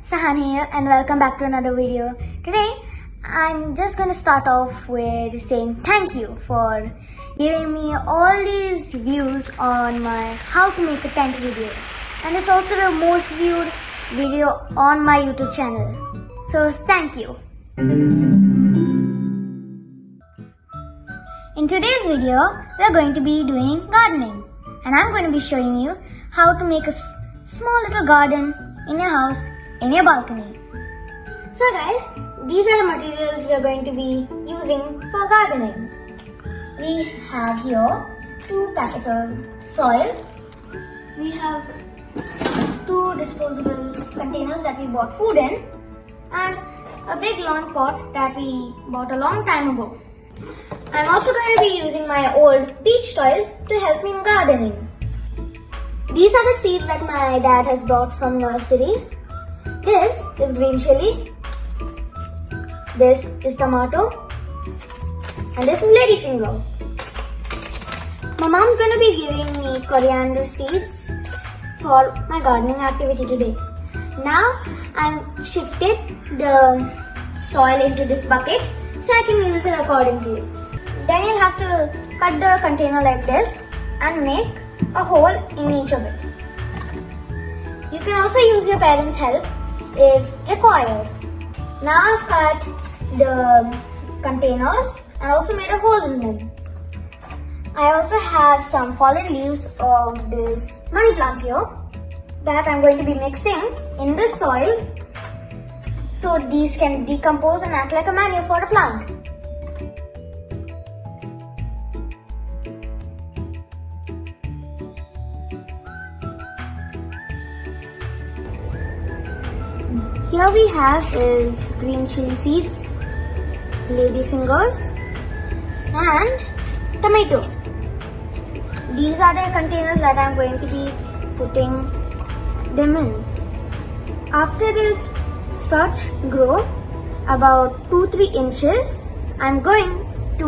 Sahanaa here and welcome back to another video. Today I'm just going to start off with saying thank you for giving me all these views on my how to make a tent video, and it's also the most viewed video on my YouTube channel. So thank you. In today's video we're going to be doing gardening, and I'm going to be showing you how to make a small little garden in your house, in your balcony. So guys, these are the materials we are going to be using for gardening. We have here 2 packets of soil. We have 2 disposable containers that we bought food in, and a big long pot that we bought a long time ago. I'm also going to be using my old beach toys to help me in gardening. These are the seeds that my dad has brought from nursery. This is green chili, this is tomato, and this is ladyfinger. My mom's going to be giving me coriander seeds for my gardening activity today. Now I've shifted the soil into this bucket so I can use it accordingly. Then you'll have to cut the container like this and make a hole in each of it. You can also use your parents' help if required. Now I've cut the containers and also made a hole in them. I also have some fallen leaves of this money plant here that I'm going to be mixing in this soil so these can decompose and act like a manure for the plant. Here we have is green chili seeds, ladyfingers, and tomato. These are the containers that I'm going to be putting them in. After this sprouts grow about 2-3 inches, I'm going to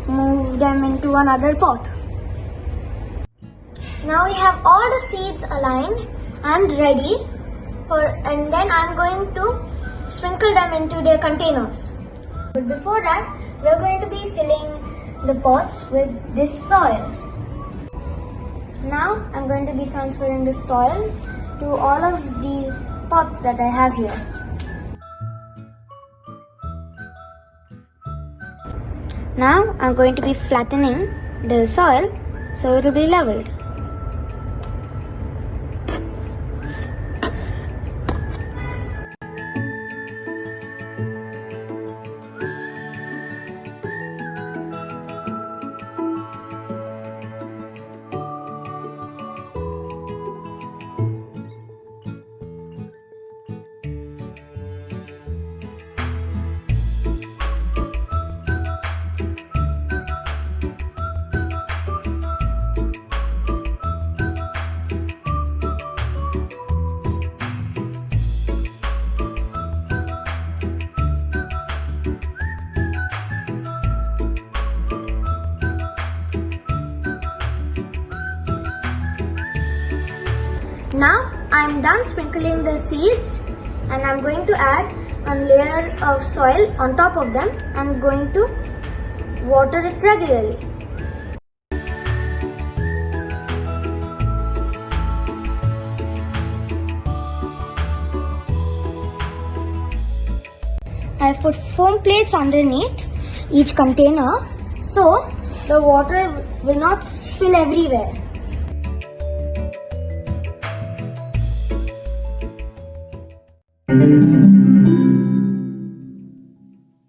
move them into another pot. Now we have all the seeds aligned and ready. And then I'm going to sprinkle them into their containers. But before that, we're going to be filling the pots with this soil. Now I'm going to be transferring this soil to all of these pots that I have here. Now I'm going to be flattening the soil so it will be leveled. Now I'm done sprinkling the seeds, and I'm going to add a layer of soil on top of them. I'm going to water it regularly. I've put foam plates underneath each container so the water will not spill everywhere.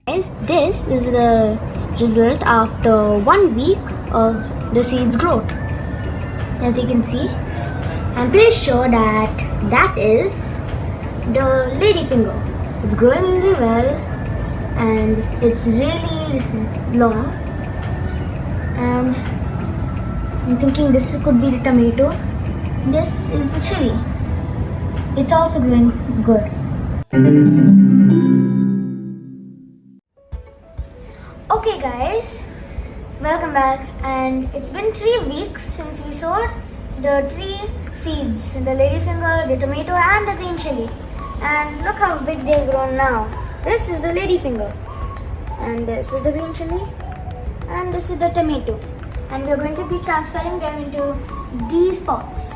Guys, this is the result after 1 week of the seeds growth. As you can see, I'm pretty sure that is the ladyfinger. It's growing really well and it's really long, and I'm thinking this could be the tomato. This is the chili. It's also growing good. Okay guys, welcome back, and it's been 3 weeks since we sowed the 3 seeds, the ladyfinger, the tomato and the green chili. And look how big they've grown now. This is the ladyfinger, and this is the green chili, and this is the tomato. And we're going to be transferring them into these pots.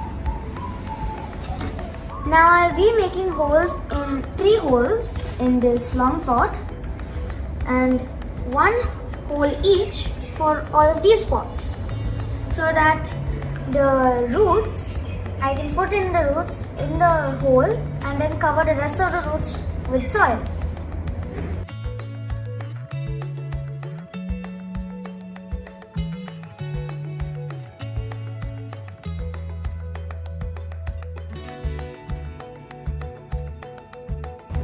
Now I'll be making holes in 3 holes in this long pot, and 1 hole each for all of these pots, so that the roots, I can put in the roots in the hole and then cover the rest of the roots with soil.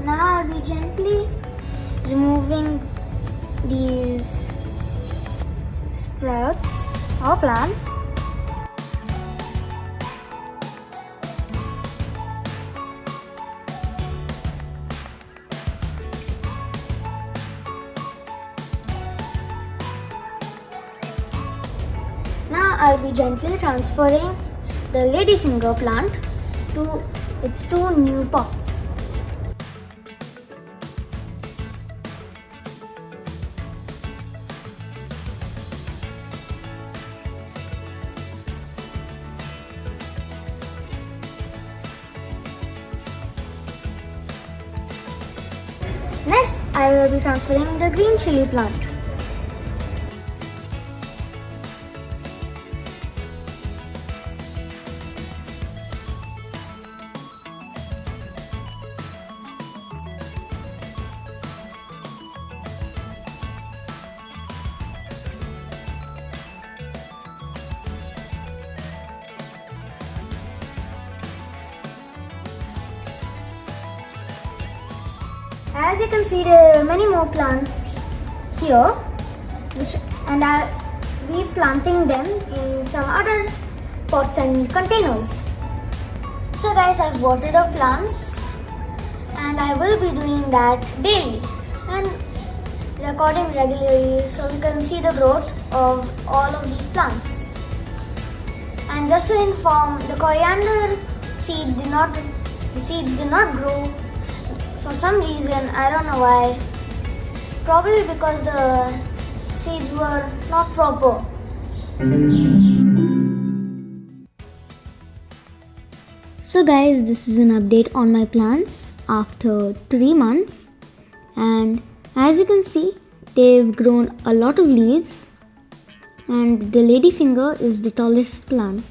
Now I'll be gently removing these sprouts or plants. Now I'll be gently transferring the ladyfinger plant to its 2 new pots. Next, I will be transferring the green chili plant. As you can see, there are many more plants here, and I'll be planting them in some other pots and containers. So guys, I've watered the plants, and I will be doing that daily and recording regularly, so we can see the growth of all of these plants. And just to inform, the coriander seeds did not grow. For some reason, I don't know why. Probably because the seeds were not proper. So guys, this is an update on my plants after 3 months, and as you can see, they've grown a lot of leaves, and the ladyfinger is the tallest plant.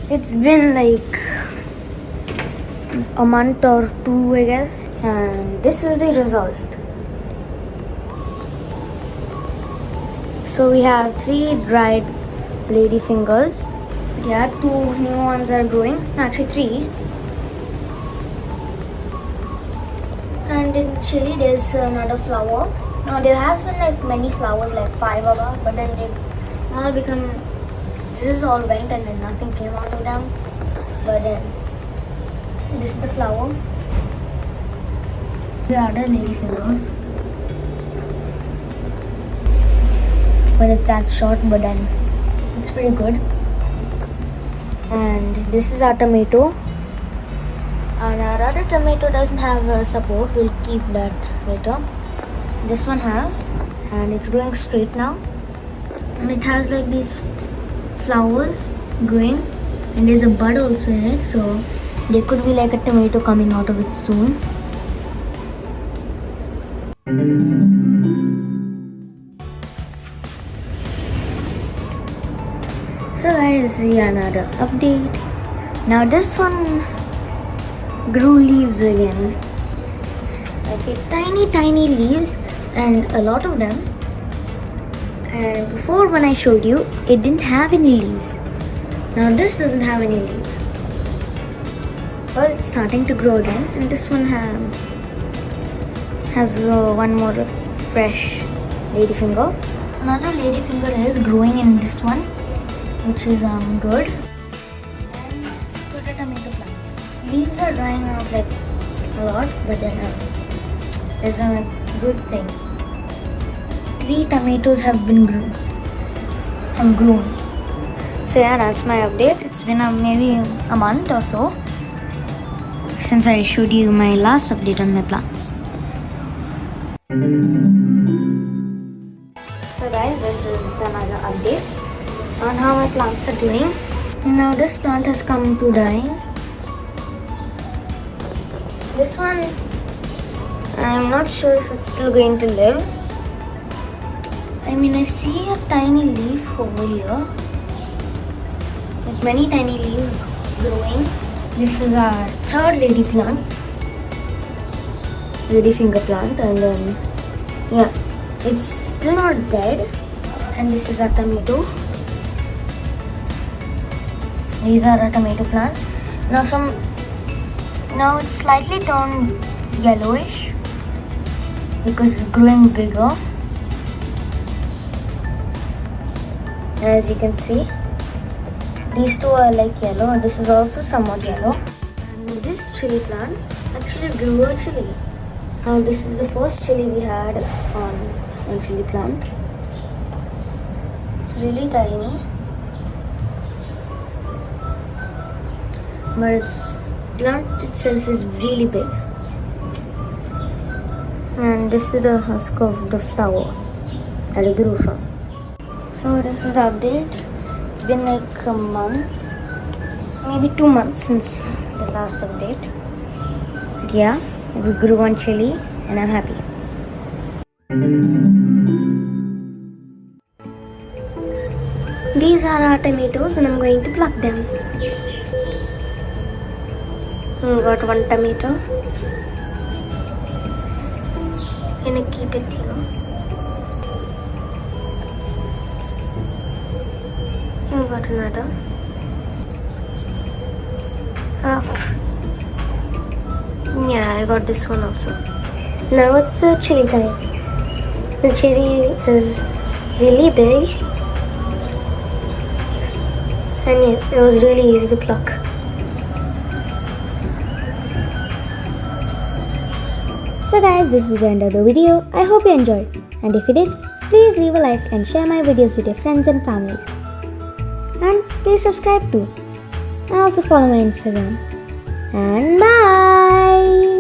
It's been like a month or 2, I guess, and this is the result. So we have 3 dried ladyfingers. Yeah, 2 new ones are growing, actually 3. And in chili there's another flower. Now there has been like many flowers, like 5 about, but then they've all become, this is all went and then nothing came out of them. But then this is the flower. The other ladyfinger. But it's that short, but then it's pretty good. And this is our tomato. And our other tomato doesn't have a support. We'll keep that later. This one has, and it's growing straight now. And it has like these flowers growing, and there's a bud also in it, so there could be like a tomato coming out of it soon. So guys, see another update. Now this one grew leaves again. Okay, tiny leaves, and a lot of them. And before, when I showed you, it didn't have any leaves. Now this doesn't have any leaves. Well, it's starting to grow again, and this one has one more fresh ladyfinger. Another ladyfinger is growing in this one, which is good. And put a tomato plant. Leaves are drying out like a lot, but then there's a good thing. 3 tomatoes have grown. So yeah, that's my update. It's been maybe a month or so since I showed you my last update on my plants. So guys, this is another update on how my plants are doing. Now this plant has come to dying. This one, I'm not sure if it's still going to live. I mean, I see a tiny leaf over here, like many tiny leaves growing. This is our third lady plant, lady finger plant, and then yeah, it's still not dead. And this is our tomato. These are our tomato plants. Now it's slightly turned yellowish because it's growing bigger. As you can see, these two are like yellow, and this is also somewhat yellow. And this chili plant actually grew a chili. Now this is the first chili we had on chili plant. It's really tiny, but its plant itself is really big. And this is the husk of the flower that it grew from. So this is the update. It's been like a month, maybe 2 months since the last update. But yeah, we grew one chili and I'm happy. These are our tomatoes and I'm going to pluck them. We got one tomato. I'm gonna keep it here. We got another. Yeah, I got this one also. Now it's the chili time. The chili is really big, and yeah, it was really easy to pluck. So guys, this is the end of the video. I hope you enjoyed, and if you did, please leave a like and share my videos with your friends and families. And please subscribe too, and also follow my Instagram. And bye!